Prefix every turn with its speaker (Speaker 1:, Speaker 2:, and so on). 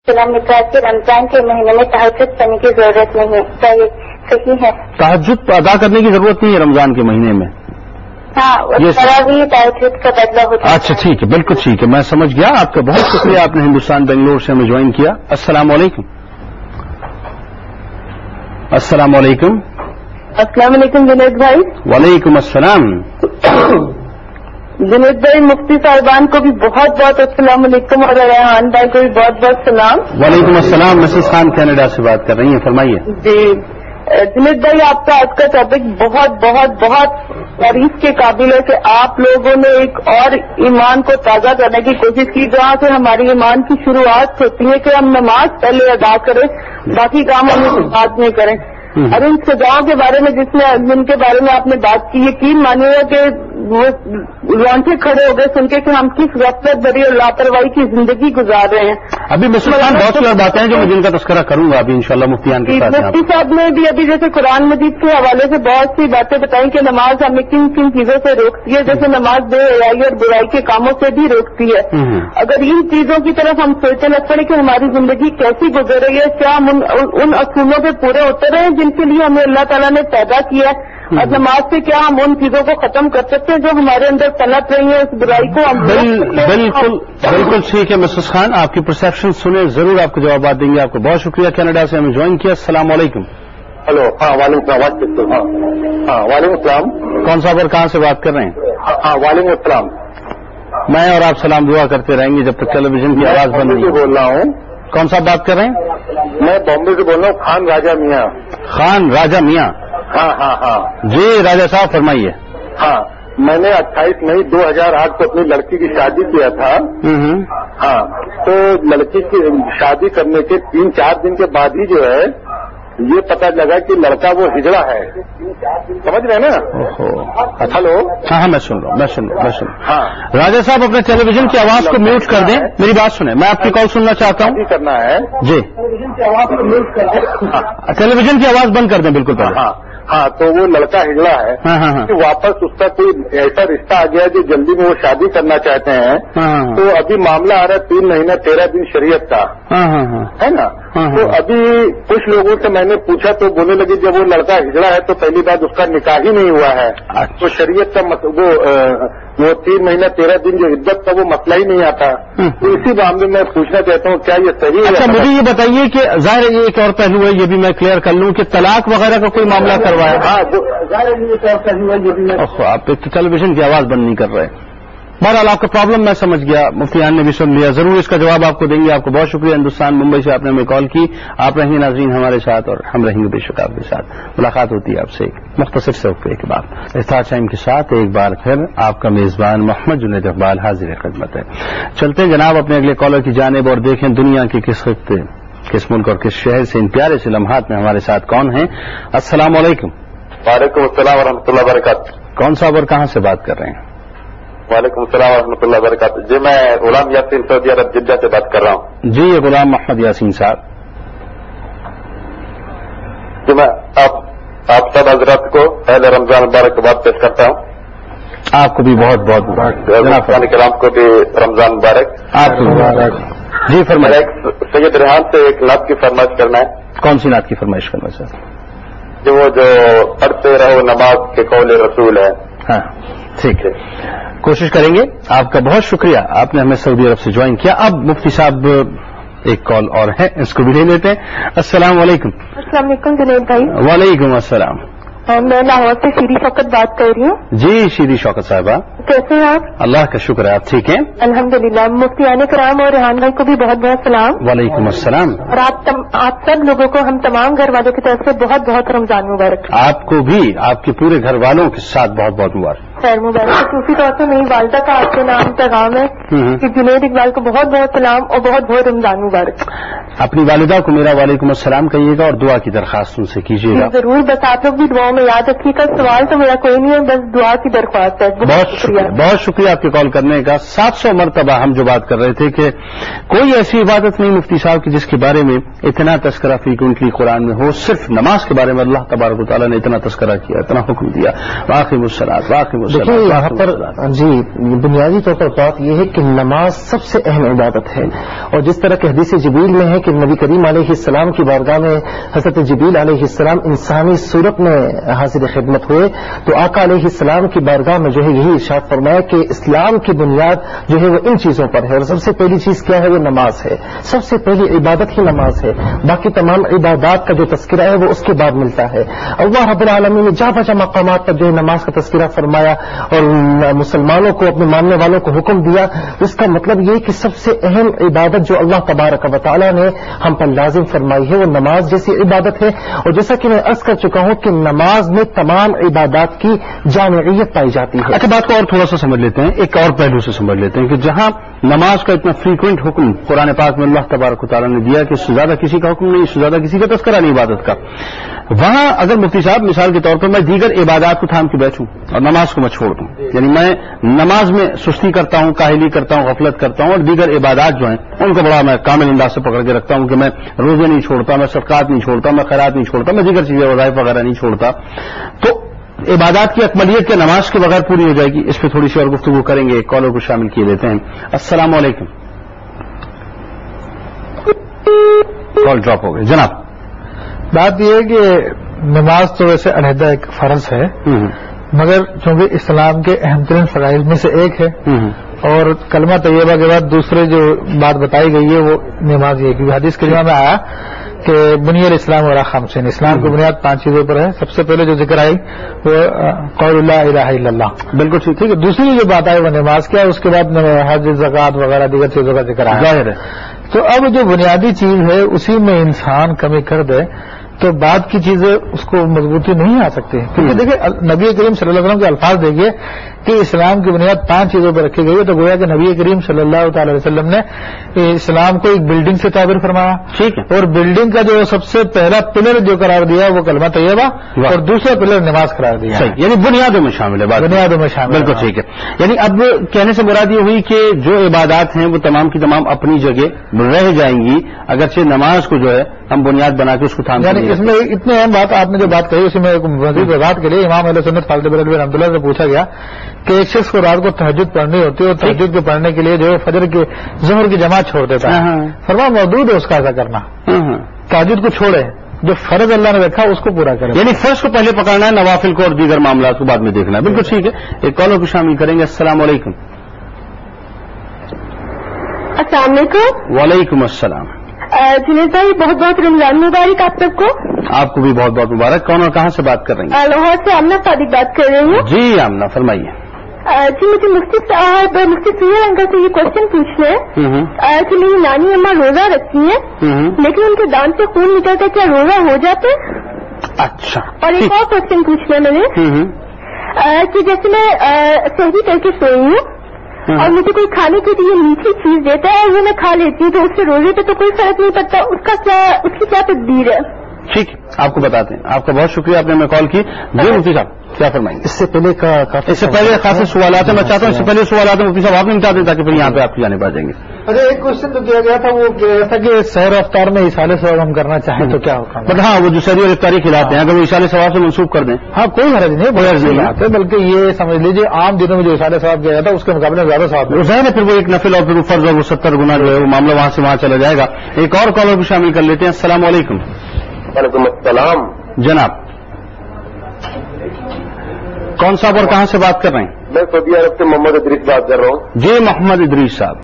Speaker 1: نکلا کہ رمضان کے مہینے میں تہجد پڑھنے کی ضرورت نہیں ہے، کیا یہ صحیح ہے؟
Speaker 2: تہجد ادا کرنے کی ضرورت نہیں ہے رمضان کے مہینے میں؟
Speaker 1: ہاں، اس طرح بھی تہجد کا بدلہ ہوتا ہے۔
Speaker 2: اچھا ٹھیک ہے، بالکل ٹھیک ہے، میں سمجھ گیا۔ آپ کا بہت شکریہ، آپ نے ہندوستان بنگلور سے ہمیں جوائن کیا۔ السلام علیکم۔ السلام علیکم۔
Speaker 3: السلام علیکم جنید بھائی۔
Speaker 2: وعلیکم السلام۔
Speaker 3: جنید بھائی، مفتی صاحبان کو بھی بہت بہت السلام علیکم اور ریحان بھائی کو بھی بہت بہت سلام۔
Speaker 2: وعلیکم السلام۔ مسز خان کینیڈا سے بات کر رہی ہیں، فرمائیے۔
Speaker 3: جی جنید بھائی، آپ کا آج کا ٹاپک بہت بہت بہت تعریف کے قابل ہے کہ آپ لوگوں نے ایک اور ایمان کو تازہ کرنے کی کوشش کی، جہاں سے ہماری ایمان کی شروعات ہوتی ہے کہ ہم نماز پہلے ادا کریں، باقی کام ہم اس بعد میں کریں۔ اور ان سزاؤں کے بارے میں جن کے بارے میں آپ نے بات کی، یقین مانیے کہ وہ رونگٹے کھڑے ہو گئے سن کے کہ ہم کس غفلت بھری اور لاپرواہی کی زندگی گزار رہے ہیں۔
Speaker 2: ابھی مسز خان بہت سی باتیں ہیں جو میں جن کا تذکرہ کروں گا ابھی انشاءاللہ مفتیان کے ساتھ۔
Speaker 3: مفتی صاحب نے بھی ابھی جیسے قرآن مجید کے حوالے سے بہت سی باتیں بتائیں کہ نماز ہمیں کن کن چیزوں سے روکتی ہے، جیسے نماز بے حیائی اور برائی کے کاموں سے بھی روکتی ہے۔ اگر ان چیزوں کی طرف ہم سوچنے لگ پڑے کہ ہماری زندگی کیسی گزر رہی ہے، کیا ہم ان اصولوں پہ پورے اتر رہے ہیں جن کے لیے ہمیں اللہ تعالیٰ نے پیدا کیا ہے، اور نماز سے کیا ہم ان چیزوں کو ختم کر سکتے ہیں جو ہمارے اندر پنپ رہی ہیں، اس برائی کو ہم
Speaker 2: بالکل ٹھیک ہے مسز خان، آپ کی پرسپشن سنیں، ضرور آپ کو جوابات دیں گے۔ آپ کو بہت شکریہ، کینیڈا سے ہمیں جوائن کیا۔ السلام علیکم۔
Speaker 4: ہلو، ہاں وعلیکم السلام۔ ہاں وعلیکم السلام۔
Speaker 2: کون صاحب اور کہاں سے بات کر رہے ہیں؟
Speaker 4: ہاں وعلیکم السلام۔
Speaker 2: میں اور آپ سلام دعا کرتے رہیں گے جب تک ٹیلی ویژن کی آواز بند نہیں۔
Speaker 4: بول رہا ہوں۔
Speaker 2: کون صاحب بات کر رہے ہیں؟
Speaker 4: میں بامبے سے بول رہا ہوں، خان راجہ میاں۔
Speaker 2: خان راجہ میاں؟
Speaker 4: ہاں ہاں ہاں
Speaker 2: جی راجہ صاحب فرمائیے۔
Speaker 4: ہاں، میں نے 28 مئی 2008 کو اپنی لڑکی کی شادی کیا تھا۔ ہاں، تو لڑکی کی شادی کرنے کے 3-4 دن کے بعد ہی جو ہے یہ پتہ لگا کہ لڑکا وہ ہجڑا ہے، سمجھ رہے ہیں نا؟ ہلو،
Speaker 2: ہاں میں سن رہا ہوں۔
Speaker 4: ہاں
Speaker 2: راجہ صاحب اپنے ٹیلی ویژن کی آواز کو میوٹ کر دیں، میری بات سنیں، میں آپ کی کال سننا چاہتا ہوں۔
Speaker 4: کرنا ہے
Speaker 2: جی، ٹیلی ویژن کی آواز بند کر دیں بالکل پہلے۔
Speaker 4: ہاں، تو وہ لڑکا ہجڑا ہے، کہ واپس اس کا کوئی ایسا رشتہ آ گیا جو جلدی میں وہ شادی کرنا چاہتے ہیں، تو ابھی معاملہ آ رہا ہے 3 مہینہ 13 دن شریعت کا، ہے نا؟ تو ابھی کچھ لوگوں سے میں نے پوچھا تو بولنے لگے جب وہ لڑکا ہجڑا ہے تو پہلی بات اس کا نکاح ہی نہیں ہوا ہے، تو شریعت کا وہ 3 مہینہ 13 دن جو عدت کا وہ مسئلہ ہی نہیں آتا۔ تو اسی معاملے میں پوچھنا چاہتا ہوں کیا یہ صحیح ہے؟
Speaker 2: اچھا مجھے یہ بتائیے کہ ظاہر ہے یہ ایک اور پہلو ہے، یہ بھی میں کلیئر کر لوں کہ طلاق وغیرہ کا کوئی معاملہ کروایا؟
Speaker 4: ہاں، ظاہر ہے ایک اور پہلو ہے یہ بھی میں
Speaker 2: آپ ٹیلی ویژن کی آواز بند نہیں کر رہے۔ بہرحال آپ کا پرابلم میں سمجھ گیا، مفتیان نے بھی سن لیا، ضرور اس کا جواب آپ کو دیں گے۔ آپ کو بہت شکریہ، ہندوستان ممبئی سے آپ نے ہمیں کال کی۔ آپ رہیں ناظرین ہمارے ساتھ اور ہم رہیں گے بے شک آپ کے ساتھ۔ ملاقات ہوتی ہے آپ سے ایک مختصر سے وقفے کے بعد۔ افطار ٹائم کے ساتھ ایک بار پھر آپ کا میزبان محمد جنید اقبال حاضر خدمت ہے۔ چلتے ہیں جناب اپنے اگلے کالر کی جانب اور دیکھیں دنیا کے کس خطے، کس ملک اور کس شہر سے ان پیارے سے لمحات میں ہمارے ساتھ کون ہیں۔ السلام علیکم۔
Speaker 4: وعلیکم السلام ورحمۃ اللہ وبرکاتہ۔
Speaker 2: کون صاحب اور کہاں سے بات کر رہے ہیں؟
Speaker 4: وعلیکم السلام ورحمۃ اللہ وبرکاتہ۔ جی میں غلام یاسین سعودی عرب جدہ سے بات کر رہا ہوں۔
Speaker 2: جی یہ غلام محمد یاسین صاحب۔
Speaker 4: جی میں آپ سب حضرات کو پہلے رمضان مبارک کے بعد پیش کرتا ہوں۔
Speaker 2: آپ کو بھی بہت بہت
Speaker 4: کرام کو بھی رمضان مبارک۔
Speaker 2: آپ کو مبارک۔ جی فرمائیں۔
Speaker 4: سید ریحان سے ایک نعت کی فرمائش کرنا ہے۔
Speaker 2: کون سی نعت کی فرمائش کرنا سر؟
Speaker 4: جو پڑھتے رہو نماز کے قول رسول ہے۔
Speaker 2: ہاں ٹھیک ہے، کوشش کریں گے۔ آپ کا بہت شکریہ، آپ نے ہمیں سعودی عرب سے جوائن کیا۔ اب مفتی صاحب ایک کال اور ہے، اس کو بھی لے لیتے ہیں۔ السلام علیکم۔
Speaker 3: السلام علیکم جنید بھائی۔
Speaker 2: وعلیکم السلام۔
Speaker 3: میں لاہور سے شیری شوکت بات کر رہی ہوں۔
Speaker 2: جی شیری شوکت صاحبہ،
Speaker 3: کیسے ہیں آپ؟
Speaker 2: اللہ کا شکر ہے، آپ ٹھیک ہیں؟
Speaker 3: الحمدللہ۔ مفتیان کرام اور ریحان بھائی کو بھی بہت بہت سلام۔
Speaker 2: وعلیکم السلام۔
Speaker 3: اور آپ سب لوگوں کو ہم تمام گھر والوں کی طرف سے بہت بہت رمضان مبارک۔
Speaker 2: آپ کو بھی، آپ کے پورے گھر والوں کے ساتھ بہت بہت مبارک۔
Speaker 3: خیر مبارک۔ خصوصی طور سے میری والدہ کا آپ کے نام پیغام ہے کہ جنید اقبال کو بہت بہت سلام اور بہت بہت رمضان مبارک۔
Speaker 2: अपनी वालिदा को मेरा वालेकुम अस्सलाम कहिएगा और दुआ की दरख्वास्त उनसे कीजिएगा।
Speaker 1: जरूर, बस आप लोग भी दुआओं में याद रखिएगा। सवाल तो मेरा कोई नहीं है, बस दुआ की दरख्वास्त है।
Speaker 2: बहुत शुक्रिया आपके कॉल करने का। 700 मरतबा हम जो बात कर रहे थे कि कोई ऐसी इबादत नहीं मुफ्ती साहब की जिसके बारे में इतना तस्करा फ्रीक्वेंटली कुरान में हो। सिर्फ नमाज के बारे में अल्लाह तबारक व तआला ने इतना तस्करा किया, इतना हुक्म दिया, वाक़िमुस्सलात वाक़िमुस्सलात।
Speaker 5: देखिए यहाँ पर जी बुनियादी तौर पर बात यह है कि नमाज सबसे अहम इबादत है, और जिस तरह के हदीस जिब्रील में है कि नबी करीम अलैहिस्सलाम की बारगाह में हज़रत जिब्रील अलैहिस्सलाम इंसानी सूरत में हाजिर खिदमत हुए, तो आका अलैहिस्सलाम की बारगाह में जो है यही इरशाद फरमाया कि इस्लाम की बुनियाद जो है वो इन चीजों पर है, और सबसे पहली चीज क्या है, वो नमाज है। सबसे पहली इबादत ही नमाज है, बाकी तमाम इबादत का जो तस्करा है वो उसके बाद मिलता है। अल्लाह रब्बुल आलमीन ने जहाँ जहाँ मकामात पर जो है नमाज का तस्करा फरमाया और मुसलमानों को, अपने मानने वालों को हुक्म दिया, इसका मतलब ये कि सबसे अहम इबादत जो अल्लाह तबारक व तआला ने हम पर लाजिम फरमाई है वो नमाज जैसी इबादत है। और जैसा कि मैं अर्ज कर चुका हूं कि नमाज में तमाम इबादत की जामियत पाई जाती है।
Speaker 2: अच्छा, बात को और थोड़ा सा समझ लेते हैं, एक और पहलू से समझ लेते हैं कि जहां नमाज का इतना फ्रीक्वेंट हुक्म कुरान पाक में अल्लाह तबारक व तआला ने दिया कि इससे ज्यादा किसी का हुक्म नहीं, इससे ज्यादा किसी का तस्करा नहीं इबादत का, वहां अगर मुफ्ती साहब मिसाल के तौर पर मैं दीगर इबादत को थाम के बैठूं और नमाज को मैं छोड़ दूं, यानी मैं नमाज में सुस्ती करता हूं, काहिली करता हूं, गफलत करता हूं, और दीगर इबादत जो हैं उनको बड़ा मैं कामिल अंदाज से पकड़ के रखता हूं कि मैं रोजे नहीं छोड़ता, मैं सदकात नहीं छोड़ता, मैं खैरात नहीं छोड़ता, मैं दीगर चीजें वज़ाइफ वगैरह नहीं छोड़ता, तो इबादत की अकमलियत के नमाज के बगैर पूरी हो जाएगी। इस पर थोड़ी सी और गुफ्तगू करेंगे, एक कॉलर को शामिल किए लेते हैं। अस्सलाम वालेकुम। कॉल ड्रॉप हो गई जनाब।
Speaker 6: बात यह है कि नमाज तो वैसे अलहदा एक फर्ज है, मगर चूंकि इस्लाम के अहम तरीन फराइज में से एक है, और कलमा तैयबा के बाद दूसरे जो बात बताई गई है वो नमाज है, क्योंकि हदीस करीमा में आया कि बुनियल इस्लाम और खमसीन, इस्लाम की बुनियाद 5 चीजों पर है। सबसे पहले जो जिक्र आई वो क़ौल ला इलाहा इल्लल्लाह, बिल्कुल ठीक है। दूसरी जो बात आई वो नमाज क्या है, उसके बाद हज, ज़कात वगैरह दीगर चीजों का जिक्र आया, जाहिर है। तो अब जो बुनियादी चीज है उसी में इंसान कमी कर दे तो बाद की चीजें उसको मजबूती नहीं आ सकती, क्योंकि देखिए नबी करीम सल्लल्लाहु अलैहि वसल्लम के अल्फाज देखिए कि इस्लाम की बुनियाद 5 चीजों पर रखी गई है, तो गोया कि नबी करीम सल्लल्लाहु अलैहि वसल्लम ने इस्लाम को एक बिल्डिंग से ताबीर फरमाया, ठीक है, और बिल्डिंग का जो सबसे पहला पिलर जो करार दिया वो कलमा तैयबा, और दूसरा पिलर नमाज करार दिया,
Speaker 2: यानी बुनियादों में शामिल है,
Speaker 6: बुनियादों में शामिल,
Speaker 2: बिल्कुल ठीक है। यानी अब कहने से मुराद ये हुई कि जो इबादत हैं वो तमाम की तमाम अपनी जगह रह जाएंगी, अगरचे नमाज को जो है हम बुनियाद बना के उसको थाम,
Speaker 6: यानी इसमें इतनी अहम बात आपने जो बात कही उसमें मजीद वजाहत के लिए इमाम अहले सुन्नत खालिद बिन अब्दुल्लाह से पूछा गया कि एक शख्स को रात को तहज्जुद पढ़नी होती है और तहज्जुद को पढ़ने के लिए जो है फजर की ज़ोहर की जमात छोड़ देता है, फरमा मौजूद है उसका ऐसा करना, तहज्जुद को छोड़े, जो फर्ज अल्लाह ने रखा उसको पूरा करें,
Speaker 2: यानी फर्ज को पहले पकड़ना है, नवाफिल को और दीगर मामला को बाद में देखना है, बिल्कुल ठीक है। एक कॉलर को शामिल करेंगे। अस्सलाम वालेकुम।
Speaker 1: अस्सलाम वालेकुम।
Speaker 2: वालेकुम अस्सलाम।
Speaker 1: जुनेद भाई बहुत बहुत रमजान मुबारक आप सबको।
Speaker 2: आपको भी बहुत बहुत मुबारक। कौन और कहाँ से बात कर रही हैं?
Speaker 1: लाहौर से आमना सादिक बात कर रही हूँ।
Speaker 2: जी आमना फरमाइए।
Speaker 1: जी मुझे मुफ्ती साहब, मुफ्ती सुहेल अंकल से ये क्वेश्चन पूछना है कि मेरी नानी अम्मा रोजा रखती है लेकिन उनके दांत से खून निकलता है, क्या रोजा हो जाते?
Speaker 2: अच्छा।
Speaker 1: और एक और क्वेश्चन पूछना है मैंने कि जैसे मैं सहरी करके सोई हूँ और मुझे कोई खाने के लिए मीठी चीज देता है और वो मैं खा लेती हूँ, तो उससे रोजे पे तो कोई फर्क नहीं पड़ता, उसकी क्या तकदीर है?
Speaker 2: ठीक, आपको बताते हैं। आपका बहुत शुक्रिया, आपने हमें कॉल की। जी मुफ्ती साहब क्या फरमाएंगे?
Speaker 5: इससे पहले
Speaker 2: खासे सवाल आते हैं, मैं चाहता हूँ इससे पहले सवाल आते हैं मुफ्ती साहब आपने बता दें ताकि फिर यहाँ पे आपकी जाने पा जाएंगे।
Speaker 6: अच्छा, एक क्वेश्चन तो किया गया था, वो किया गया था कि सैर अफ्तार में इशाले सवाब हम करना चाहें तो क्या होगा?
Speaker 2: मतलब हाँ, वो जो सैर और इफ्तारी खिलाते हैं अगर वो इशाले सवाब से मंसूब कर दें,
Speaker 6: हाँ कोई हर्ज नहीं, कोई हर्ज नहीं आते, बल्कि ये समझ लीजिए आम दिनों में जो इशाले सवाब किया जाता है उसके मुकाबले ज्यादा सवाब
Speaker 2: है, फिर वो एक नफिल और फिर वो फर्ज और वो 70 गुना जो है वो मामला वहां से वहां चला जाएगा। एक और कॉलर को शामिल कर लेते हैं। अस्सलाम वालेकुम।
Speaker 4: वालेकुम अस्सलाम।
Speaker 2: जनाब कौन साहब और कहाँ से बात कर रहे हैं?
Speaker 4: मैं सऊदी अरब से मोहम्मद इदरीस बात कर रहा हूँ।
Speaker 2: जी मोहम्मद इदरीस साहब।